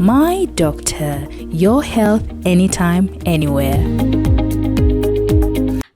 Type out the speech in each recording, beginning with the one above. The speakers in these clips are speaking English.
My Doctor, your health anytime, anywhere.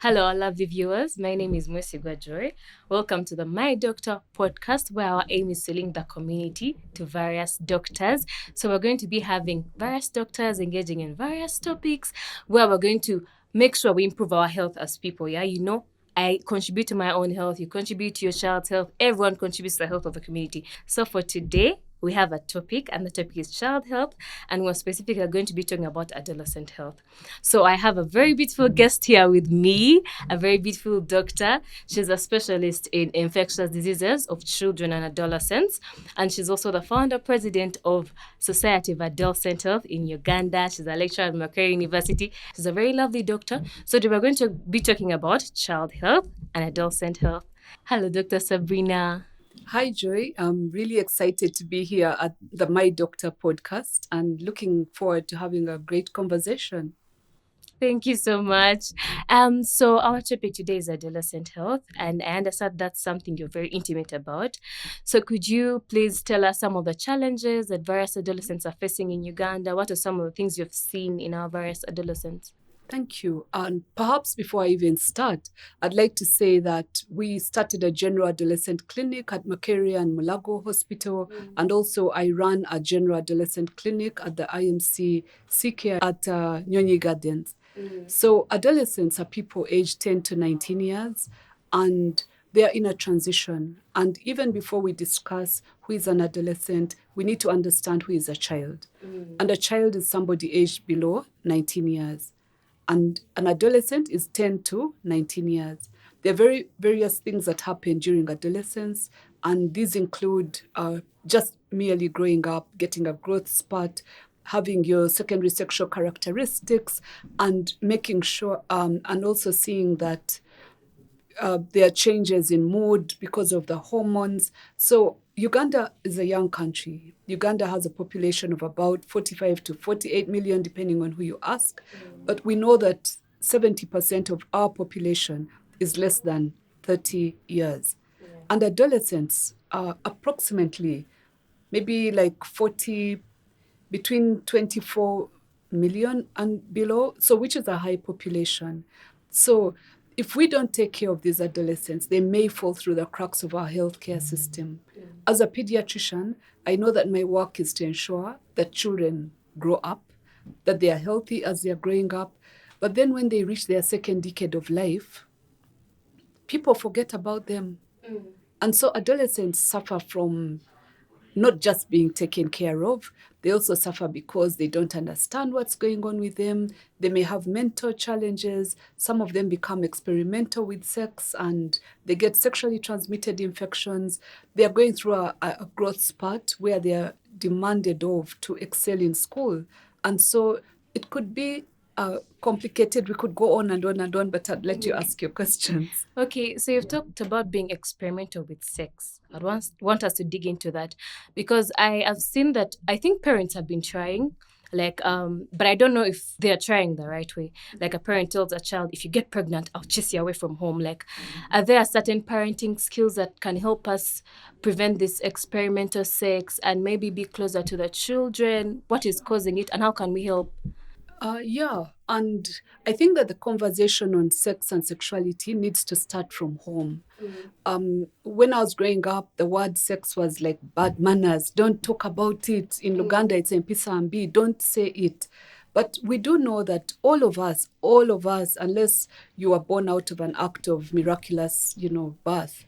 Hello, lovely viewers. My name is Mwesigwa Joy. Welcome to the My Doctor podcast, where our aim is to link the community to various doctors. So we're going to be having various doctors engaging in various topics, where we're going to make sure we improve our health as people. Yeah, you know, I contribute to my own health, you contribute to your child's health, everyone contributes to the health of the community. So for today, we have a topic, and the topic is child health, and we're specifically going to be talking about adolescent health. So I have a very beautiful guest here with me, a very beautiful doctor. She's a specialist in infectious diseases of children and adolescents, and she's also the founder president of Society of Adolescent Health in Uganda. She's a lecturer at Macquarie University. She's a very lovely doctor. So today we're going to be talking about child health and adolescent health. Hello, Dr. Sabrina. Hi, Joy. I'm really excited to be here at the My Doctor podcast and looking forward to having a great conversation. Thank you so much. So our topic today is adolescent health, and I understand that's something you're very intimate about. So could you please tell us some of the challenges that various adolescents are facing in Uganda? What are some of the things you've seen in our various adolescents? Thank you. And perhaps before I even start, I'd like to say that we started a general adolescent clinic at Macquarie and Mulago Hospital, and also I ran a general adolescent clinic at the IMC CK at Nyonyi Gardens. So adolescents are people aged 10 to 19 years, and they are in a transition. And even before we discuss who is an adolescent, we need to understand who is a child. And a child is somebody aged below 19 years. And an adolescent is 10 to 19 years. There are various things that happen during adolescence, and these include just merely growing up, getting a growth spurt, having your secondary sexual characteristics, and making sure, and also seeing that there are changes in mood because of the hormones. So Uganda is a young country. Uganda has a population of about 45 to 48 million, depending on who you ask. But we know that 70% of our population is less than 30 years. And adolescents are approximately maybe like between 24 million and below, so which is a high population. So if we don't take care of these adolescents, they may fall through the cracks of our healthcare system. As a pediatrician, I know that my work is to ensure that children grow up, that they are healthy as they are growing up. But then when they reach their second decade of life, people forget about them. And so adolescents suffer from not just being taken care of, they also suffer because they don't understand what's going on with them. They may have mental challenges. Some of them become experimental with sex and they get sexually transmitted infections. They are going through a growth spurt where they are demanded of to excel in school. And so it could be complicated. We could go on and on and on, but I'd let you ask your questions. Okay, so you've talked about being experimental with sex. I want us to dig into that because I have seen that I think parents have been trying, but I don't know if they're trying the right way. Like a parent tells a child, if you get pregnant, I'll chase you away from home. Are there certain parenting skills that can help us prevent this experimental sex and maybe be closer to the children? What is causing it and how can we help? And I think that the conversation on sex and sexuality needs to start from home. When I was growing up, the word sex was like bad manners. Don't talk about it. In Uganda, it's mpisa ambi. Don't say it. But we do know that all of us, unless you were born out of an act of miraculous, birth,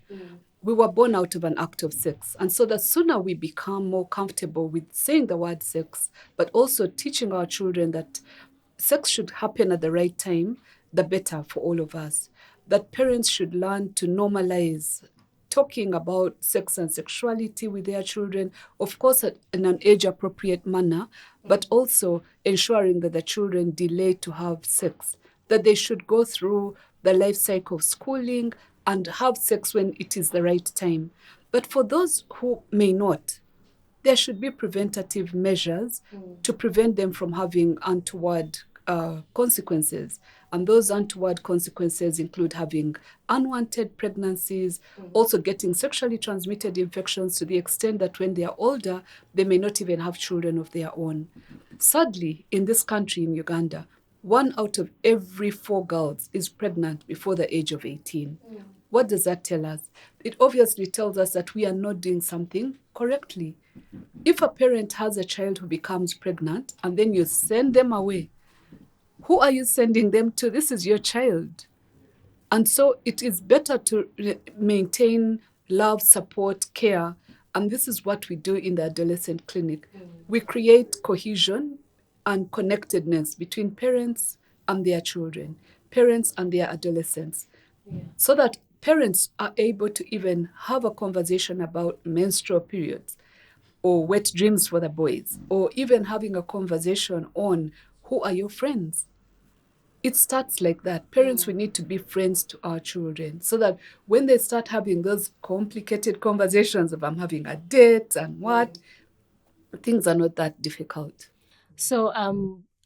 we were born out of an act of sex. And so the sooner we become more comfortable with saying the word sex, but also teaching our children that sex should happen at the right time, the better for all of us. That parents should learn to normalize talking about sex and sexuality with their children, of course, in an age-appropriate manner, but also ensuring that the children delay to have sex, that they should go through the life cycle of schooling and have sex when it is the right time. But for those who may not, there should be preventative measures to prevent them from having untoward consequences. And those untoward consequences include having unwanted pregnancies, also getting sexually transmitted infections to the extent that when they are older, they may not even have children of their own. Sadly, in this country, in Uganda, 1 out of every 4 girls is pregnant before the age of 18. What does that tell us? It obviously tells us that we are not doing something correctly. If a parent has a child who becomes pregnant and then you send them away, who are you sending them to? This is your child. And so it is better to maintain love, support, care. And this is what we do in the adolescent clinic. We create cohesion and connectedness between parents and their children, parents and their adolescents, so that parents are able to even have a conversation about menstrual periods or wet dreams for the boys, or even having a conversation on who are your friends. It starts like that. Parents, we need to be friends to our children so that when they start having those complicated conversations of I'm having a date and what, things are not that difficult. So,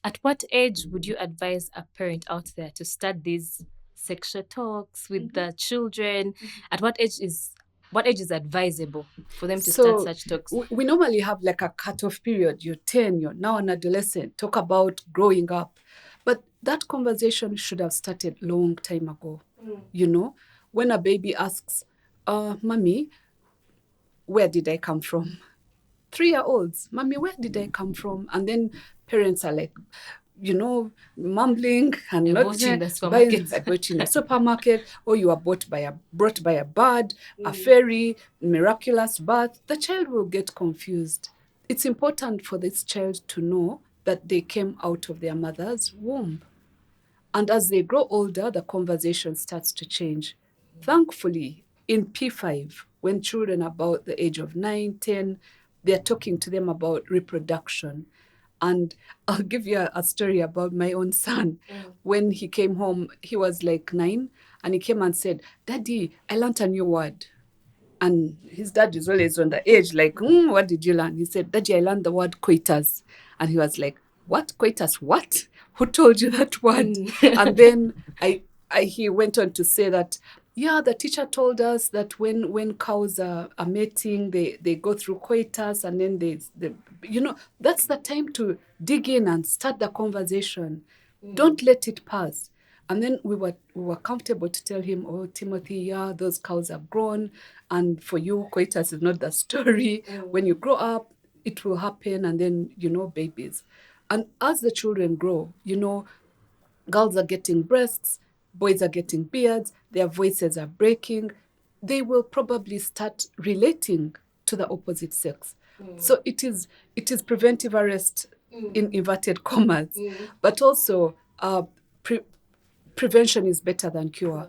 at what age would you advise a parent out there to start these sexual talks with the children? At what age is advisable for them to start such talks? We normally have like a cutoff period. You're 10, you're now an adolescent. Talk about growing up. But that conversation should have started long time ago. You know, when a baby asks, Mommy, where did I come from? 3-year-olds, Mommy, where did I come from? And then parents are like, mumbling and not bought in the supermarket. bought in the supermarket, or you are brought by a bird, a fairy, miraculous birth. The child will get confused. It's important for this child to know that they came out of their mother's womb. And as they grow older, the conversation starts to change. Thankfully, in P5, when children are about the age of 9, 10, they're talking to them about reproduction. And I'll give you a story about my own son. When he came home, he was like 9, and he came and said, Daddy, I learned a new word. And his dad is always on the edge, like, what did you learn? He said, Daddy, I learned the word coitus. And he was like, what? Coitus? What? Who told you that word? And then he went on to say that, the teacher told us that when cows are mating, they go through coitus, and then they that's the time to dig in and start the conversation. Don't let it pass. And then we were comfortable to tell him, oh, Timothy, those cows have grown, and for you, coitus is not the story. When you grow up, it will happen, and then, babies. And as the children grow, girls are getting breasts, boys are getting beards, their voices are breaking. They will probably start relating to the opposite sex. So it is preventive arrest in inverted commas, but also prevention is better than cure.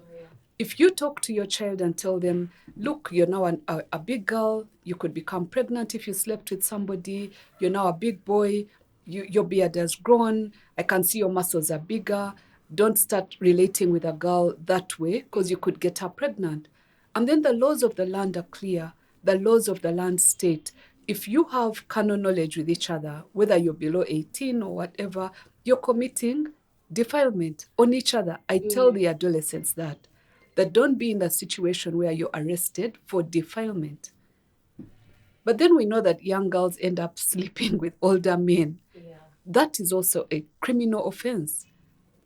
If you talk to your child and tell them, look, you're now a big girl, you could become pregnant if you slept with somebody, you're now a big boy, your beard has grown, I can see your muscles are bigger, don't start relating with a girl that way because you could get her pregnant. And then the laws of the land are clear. The laws of the land state, if you have carnal knowledge with each other, whether you're below 18 or whatever, you're committing defilement on each other. I tell the adolescents that don't be in the situation where you're arrested for defilement. But then we know that young girls end up sleeping with older men. That is also a criminal offense.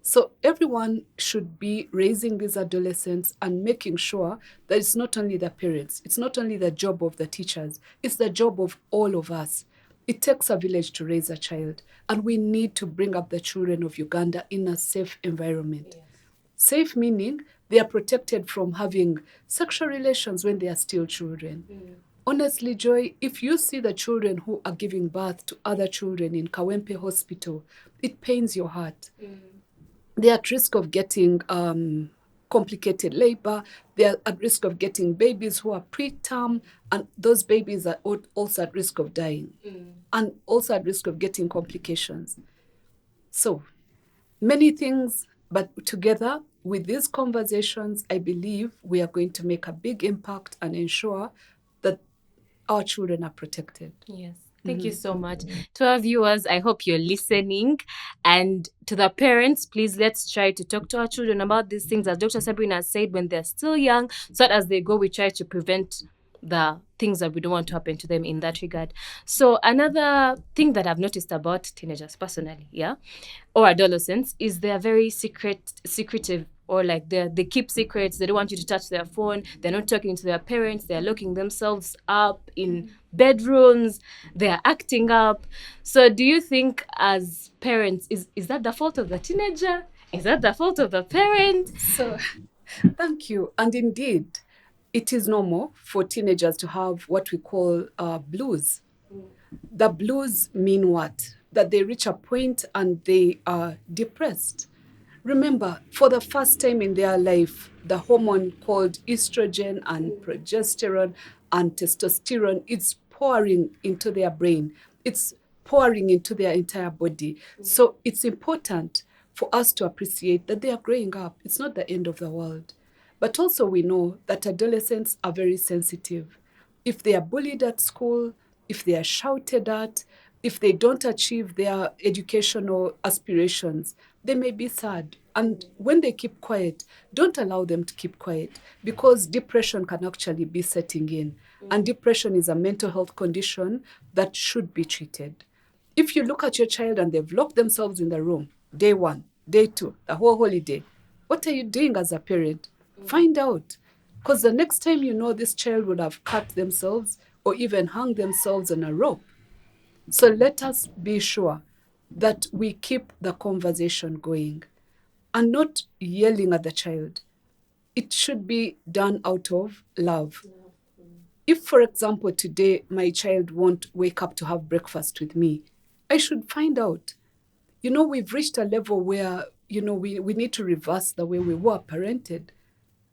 So everyone should be raising these adolescents and making sure that it's not only the parents, it's not only the job of the teachers, it's the job of all of us. It takes a village to raise a child, and we need to bring up the children of Uganda in a safe environment. Safe meaning they are protected from having sexual relations when they are still children. Honestly, Joy, if you see the children who are giving birth to other children in Kawempe Hospital, it pains your heart. They are at risk of getting complicated labor. They are at risk of getting babies who are preterm, and those babies are also at risk of dying and also at risk of getting complications. So many things, but together with these conversations, I believe we are going to make a big impact and ensure that our children are protected. Yes. Thank you so much. To our viewers, I hope you're listening. And to the parents, please let's try to talk to our children about these things, as Dr. Sabrina said, when they're still young, so that as they go, we try to prevent the things that we don't want to happen to them in that regard. So another thing that I've noticed about teenagers personally, or adolescents, is they're very secretive, or like they keep secrets. They don't want you to touch their phone. They're not talking to their parents. They're locking themselves up in bedrooms. They're acting up. So do you think as parents, is that the fault of the teenager? Is that the fault of the parent? So, thank you. And indeed, it is normal for teenagers to have what we call blues. The blues mean what? That they reach a point and they are depressed. Remember, for the first time in their life, the hormone called estrogen and progesterone and testosterone is pouring into their brain. It's pouring into their entire body. So it's important for us to appreciate that they are growing up. It's not the end of the world. But also we know that adolescents are very sensitive. If they are bullied at school, if they are shouted at, if they don't achieve their educational aspirations, they may be sad. And when they keep quiet, don't allow them to keep quiet, because depression can actually be setting in. And depression is a mental health condition that should be treated. If you look at your child and they've locked themselves in the room, day 1, day 2, the whole holiday, what are you doing as a parent? Find out. Because the next time you know, this child would have cut themselves or even hung themselves on a rope. So let us be sure that we keep the conversation going and not yelling at the child. It should be done out of love. If, for example, today my child won't wake up to have breakfast with me, I should find out. We've reached a level where, we need to reverse the way we were parented.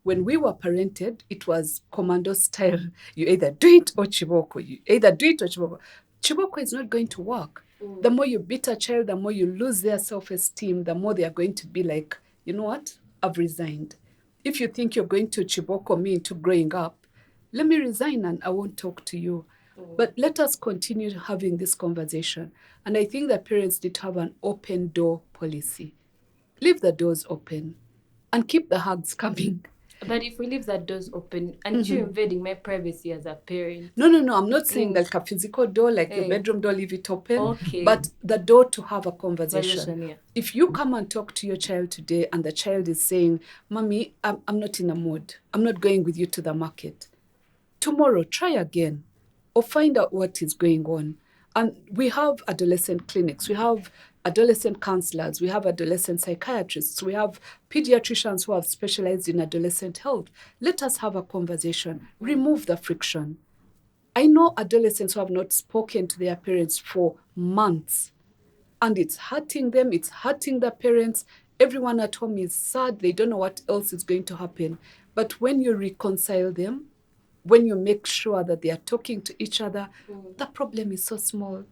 When we were parented, it was commando style. You either do it or chiboko. Chiboko is not going to work. The more you beat a child, the more you lose their self-esteem, the more they are going to be like, you know what? I've resigned. If you think you're going to chiboko me into growing up, let me resign and I won't talk to you. But let us continue having this conversation. And I think that parents need to have an open door policy. Leave the doors open and keep the hugs coming. But if we leave that doors open, aren't you invading my privacy as a parent? No. I'm not saying like a physical door, like your bedroom door, leave it open. Okay. But the door to have a conversation. Yeah. If you come and talk to your child today and the child is saying, Mommy, I'm not in a mood. I'm not going with you to the market. Tomorrow, try again or find out what is going on. And we have adolescent clinics. We have adolescent counselors. We have adolescent psychiatrists. We have pediatricians who have specialized in adolescent health. Let us have a conversation. Remove the friction. I know adolescents who have not spoken to their parents for months. And it's hurting them. It's hurting the parents. Everyone at home is sad. They don't know what else is going to happen. But when you reconcile them, when you make sure that they are talking to each other, the problem is so small.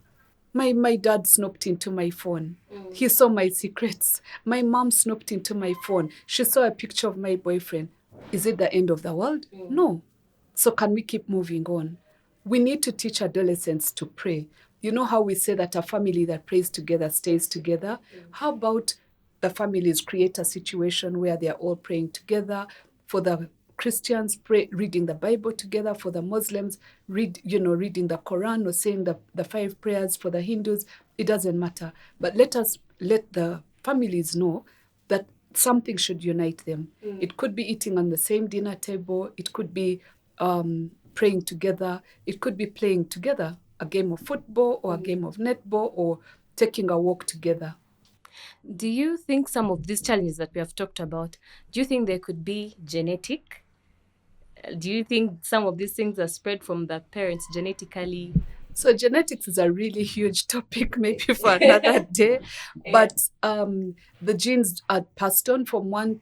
My dad snooped into my phone. He saw my secrets. My mom snooped into my phone. She saw a picture of my boyfriend. Is it the end of the world? No. So can we keep moving on? We need to teach adolescents to pray. You know how we say that a family that prays together stays together? How about the families create a situation where they are all praying together? For the Christians, pray, reading the Bible together. For the Muslims, reading the Quran or saying the 5 prayers. For the Hindus, it doesn't matter. But let the families know that something should unite them. It could be eating on the same dinner table. It could be praying together. It could be playing together a game of football or a game of netball or taking a walk together. Do you think some of these challenges that we have talked about, do you think they could be genetic? Do you think some of these things are spread from the parents genetically? So genetics is a really huge topic, maybe for another day. But the genes are passed on from one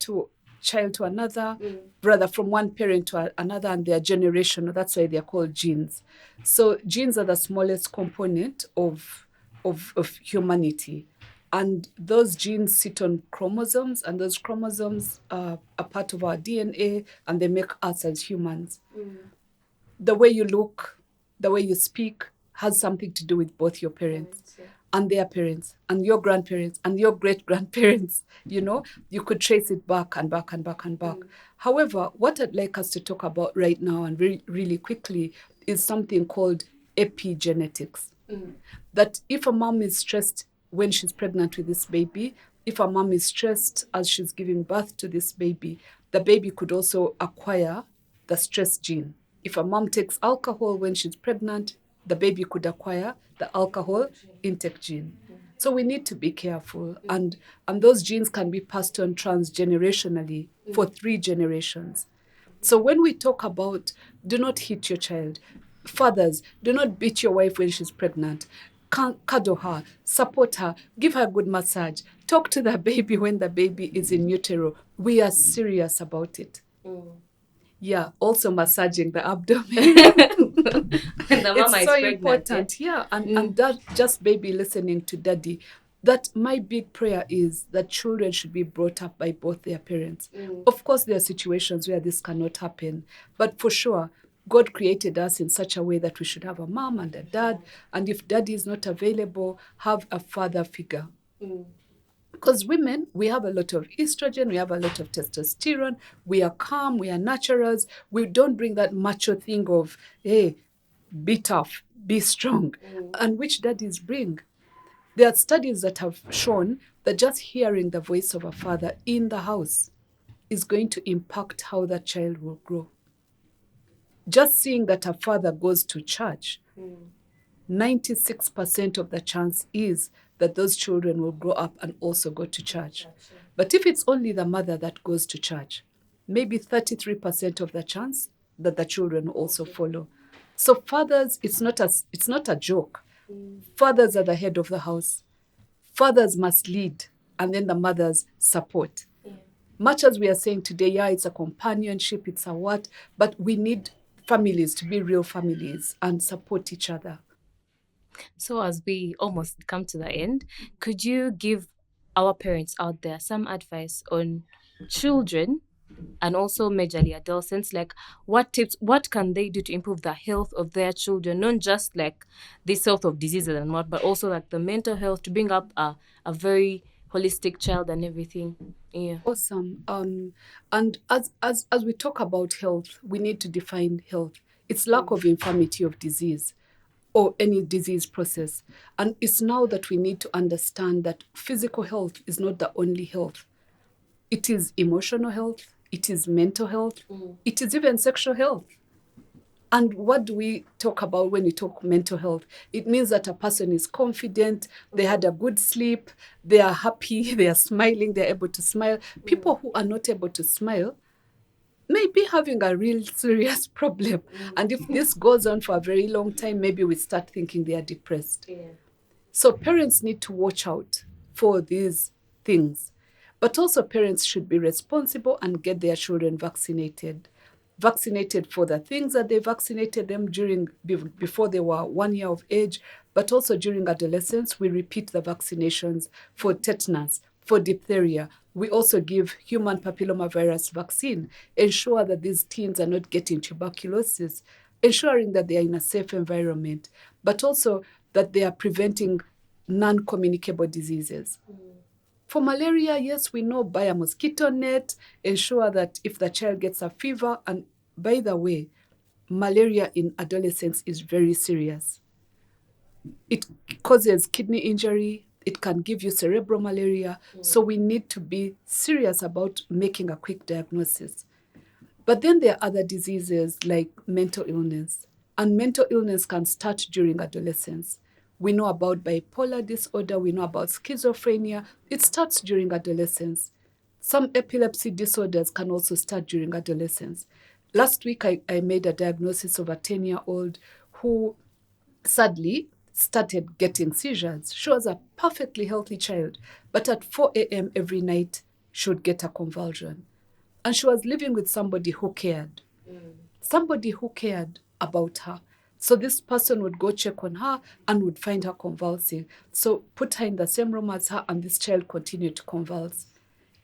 child to another, rather from one parent to another, and they are generational. That's why they are called genes. So genes are the smallest component of humanity. And those genes sit on chromosomes, and those chromosomes are a part of our DNA, and they make us as humans. The way you look, the way you speak has something to do with both your parents and their parents and your grandparents and your great-grandparents. You could trace it back and back and back and back. However, what I'd like us to talk about right now and really quickly is something called epigenetics. That if a mom is stressed when she's pregnant with this baby, if a mom is stressed as she's giving birth to this baby, the baby could also acquire the stress gene. If a mom takes alcohol when she's pregnant, the baby could acquire the alcohol intake gene. So we need to be careful. And those genes can be passed on transgenerationally for 3 generations. So when we talk about do not hit your child, fathers, do not beat your wife when she's pregnant. Cuddle her, support her, give her a good massage, talk to the baby when the baby is in utero. We are serious about it. Yeah, also massaging the abdomen. And the mama it's is so pregnant. important. Yeah, and that just baby listening to daddy. That my big prayer is that children should be brought up by both their parents. Of course, there are situations where this cannot happen, but for sure, God created us in such a way that we should have a mom and a dad, and if daddy is not available, have a father figure. Because women, we have a lot of estrogen, we have a lot of testosterone, we are calm, we are naturals, we don't bring that macho thing of, hey, be tough, be strong, and which daddies bring. There are studies that have shown that just hearing the voice of a father in the house is going to impact how that child will grow. Just seeing that a father goes to church, 96% of the chance is that those children will grow up and also go to church. But if it's only the mother that goes to church, maybe 33% of the chance that the children will also follow. So fathers, it's not a joke. Fathers are the head of the house. Fathers must lead, and then the mothers support. Much as we are saying today, yeah, it's a companionship, it's a what, but we need families to be real families and support each other. So as we almost come to the end, could you give our parents out there some advice on children and also majorly adolescents? Like, what tips, what can they do to improve the health of their children? Not just like this health of diseases and what, but also like the mental health to bring up a very holistic child and everything. Yeah. Awesome. And as we talk about health, we need to define health. It's lack of infirmity of disease or any disease process. And it's now that we need to understand that physical health is not the only health. It is emotional health, it is mental health, it is even sexual health. And what do we talk about when we talk mental health? It means that a person is confident, they had a good sleep, they are happy, they are smiling, they're able to smile. People who are not able to smile may be having a real serious problem. And if this goes on for a very long time, maybe we start thinking they are depressed. Yeah. So parents need to watch out for these things. But also parents should be responsible and get their children vaccinated for the things that they vaccinated them before they were 1 year of age, but also during adolescence, we repeat the vaccinations for tetanus, for diphtheria. We also give human papillomavirus vaccine, ensure that these teens are not getting tuberculosis, ensuring that they are in a safe environment, but also that they are preventing non-communicable diseases. For malaria, yes, we know buy a mosquito net, ensure that if the child gets a fever, and by the way, malaria in adolescents is very serious. It causes kidney injury, it can give you cerebral malaria, so we need to be serious about making a quick diagnosis. But then there are other diseases like mental illness, and mental illness can start during adolescence. We know about bipolar disorder, we know about schizophrenia. It starts during adolescence. Some epilepsy disorders can also start during adolescence. Last week, I made a diagnosis of a 10-year-old who sadly started getting seizures. She was a perfectly healthy child, but at 4 a.m. every night, she would get a convulsion. And she was living with somebody who cared. Somebody who cared about her. So this person would go check on her and would find her convulsing. So put her in the same room as her and this child continued to convulse.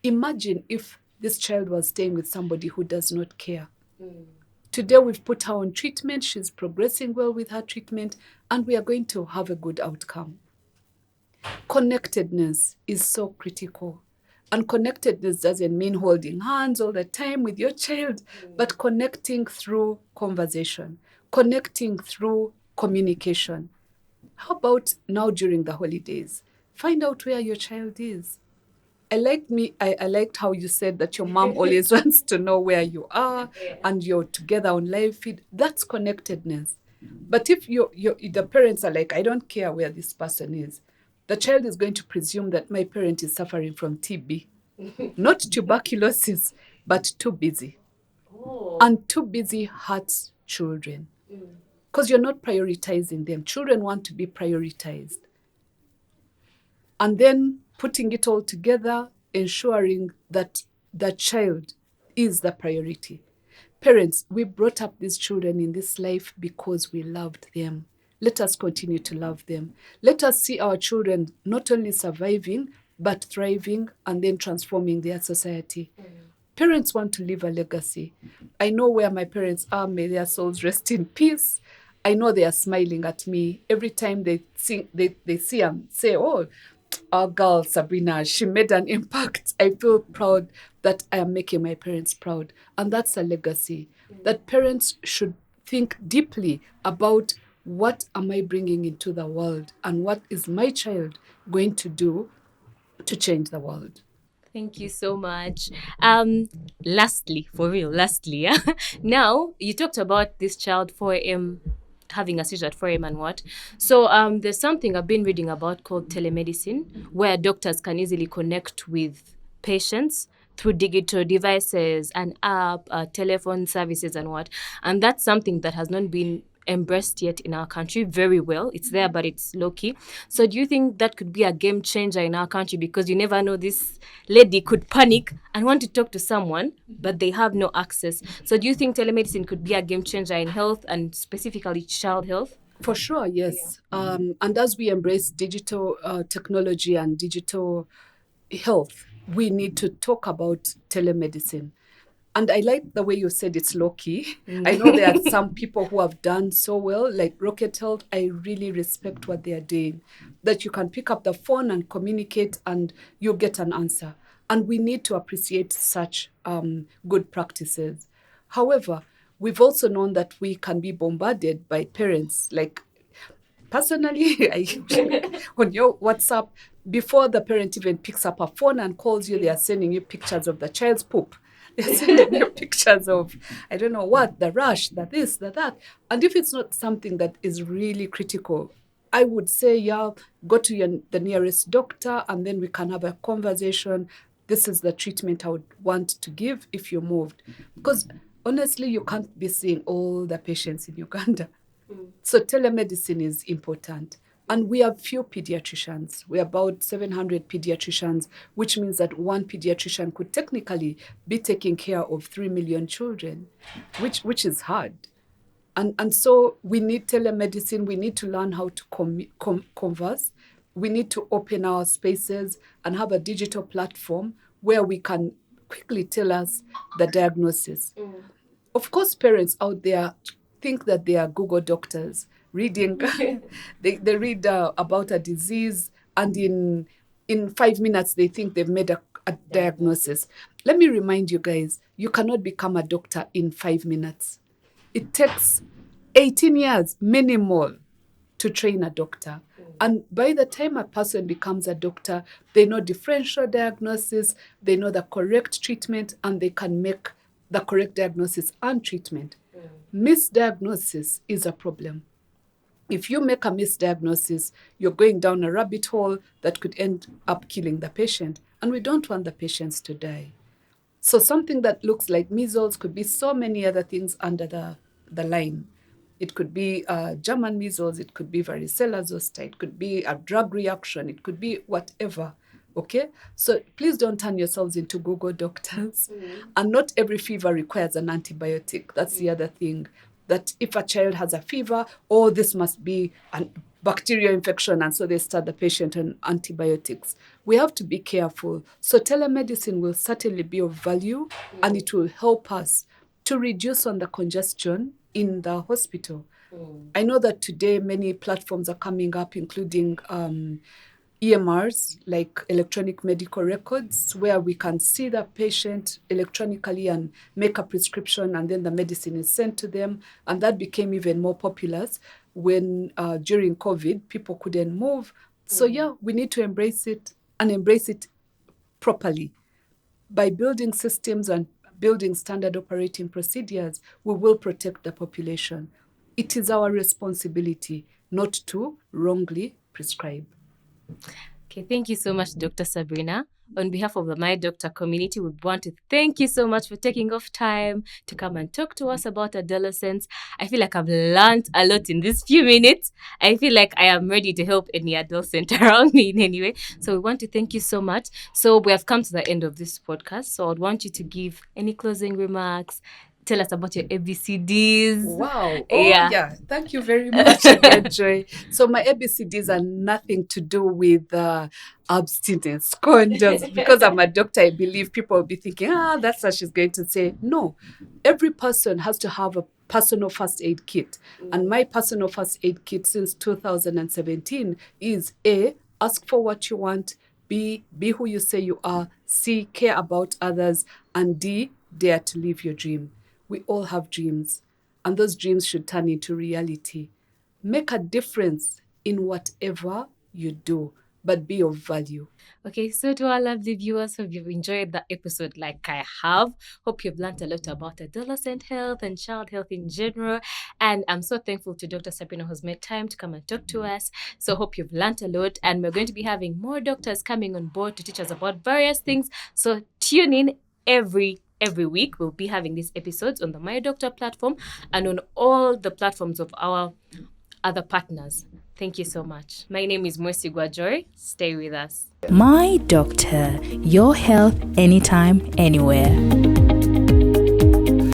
Imagine if this child was staying with somebody who does not care. Today we've put her on treatment. She's progressing well with her treatment, and we are going to have a good outcome. Connectedness is so critical. And connectedness doesn't mean holding hands all the time with your child, but connecting through conversation, connecting through communication. How about now during the holidays? Find out where your child is. I liked how you said that your mom always wants to know where you are and you're together on live feed. That's connectedness. But if the parents are like, I don't care where this person is, the child is going to presume that my parent is suffering from TB. Not tuberculosis, but too busy. Oh. And too busy hurts children. Because you're not prioritizing them. Children want to be prioritized. And then putting it all together, ensuring that the child is the priority. Parents, we brought up these children in this life because we loved them. Let us continue to love them. Let us see our children not only surviving, but thriving and then transforming their society. Parents want to leave a legacy. I know where my parents are. May their souls rest in peace. I know they are smiling at me every time they see and say, oh, our girl Sabrina, she made an impact. I feel proud that I am making my parents proud. And that's a legacy. That parents should think deeply about what am I bringing into the world and what is my child going to do to change the world. Thank you so much. Lastly, yeah. Now, you talked about this child 4 a.m. having a seizure at 4 a.m. and what. So there's something I've been reading about called telemedicine, where doctors can easily connect with patients through digital devices, an app, telephone services and what. And that's something that has not been embraced yet in our country very well. It's there, but it's low-key. So do you think that could be a game changer in our country? Because you never know, this lady could panic and want to talk to someone, but they have no access. So do you think telemedicine could be a game changer in health and specifically child health? For sure, yes. And as we embrace digital technology and digital health, we need to talk about telemedicine. And I like the way you said it's low-key. I know there are some people who have done so well, like Rocket Health. I really respect what they are doing. That you can pick up the phone and communicate and you get an answer. And we need to appreciate such good practices. However, we've also known that we can be bombarded by parents. Like, personally, on your WhatsApp, before the parent even picks up a phone and calls you, they are sending you pictures of the child's poop. They're sending you pictures of, I don't know what, the rash, the this, the that. And if it's not something that is really critical, I would say, yeah, go to the nearest doctor and then we can have a conversation. This is the treatment I would want to give if you moved. Because honestly, you can't be seeing all the patients in Uganda. So telemedicine is important. And we have few pediatricians. We're about 700 pediatricians, which means that one pediatrician could technically be taking care of 3 million children, which is hard. And so we need telemedicine. We need to learn how to converse. We need to open our spaces and have a digital platform where we can quickly tell us the diagnosis. Of course, parents out there think that they are Google doctors. Reading, they read about a disease, and in 5 minutes they think they've made a diagnosis. Let me remind you guys, you cannot become a doctor in 5 minutes. It takes 18 years minimal to train a doctor. And by the time a person becomes a doctor, they know differential diagnosis, they know the correct treatment, and they can make the correct diagnosis and treatment. Misdiagnosis is a problem. If you make a misdiagnosis, you're going down a rabbit hole that could end up killing the patient. And we don't want the patients to die. So something that looks like measles could be so many other things under the line. It could be German measles, it could be varicella zoster, it could be a drug reaction, it could be whatever. Okay? So please don't turn yourselves into Google doctors. And not every fever requires an antibiotic. That's the other thing. That if a child has a fever, this must be a bacterial infection, and so they start the patient on antibiotics. We have to be careful. So telemedicine will certainly be of value, and it will help us to reduce on the congestion in the hospital. I know that today many platforms are coming up, including EMRs, like electronic medical records, where we can see the patient electronically and make a prescription, and then the medicine is sent to them. And that became even more popular when during COVID, people couldn't move. So yeah, we need to embrace it and embrace it properly. By building systems and building standard operating procedures, we will protect the population. It is our responsibility not to wrongly prescribe. Okay, thank you so much, Dr. Sabrina. On behalf of the My Doctor community, we want to thank you so much for taking off time to come and talk to us about adolescents. I feel like I've learned a lot in these few minutes. I feel like I am ready to help any adolescent around me in any way. So we want to thank you so much. So we have come to the end of this podcast. So I'd want you to give any closing remarks. Tell us about your ABCDs. Wow. Oh, yeah. Thank you very much again, Joy. So my ABCDs are nothing to do with abstinence. Just because I'm a doctor, I believe people will be thinking, that's what she's going to say. No. Every person has to have a personal first aid kit. And my personal first aid kit since 2017 is A, ask for what you want, B, be who you say you are, C, care about others, and D, dare to live your dream. We all have dreams, and those dreams should turn into reality. Make a difference in whatever you do, but be of value. Okay, so to our lovely viewers, hope you've enjoyed the episode like I have. Hope you've learned a lot about adolescent health and child health in general. And I'm so thankful to Dr. Sabrina who's made time to come and talk to us. So hope you've learned a lot. And we're going to be having more doctors coming on board to teach us about various things. So tune in every week. We'll be having these episodes on the My Doctor platform and on all the platforms of our other partners. Thank you so much. My name is Mwesigwa Joy. Stay with us. My Doctor, your health anytime, anywhere.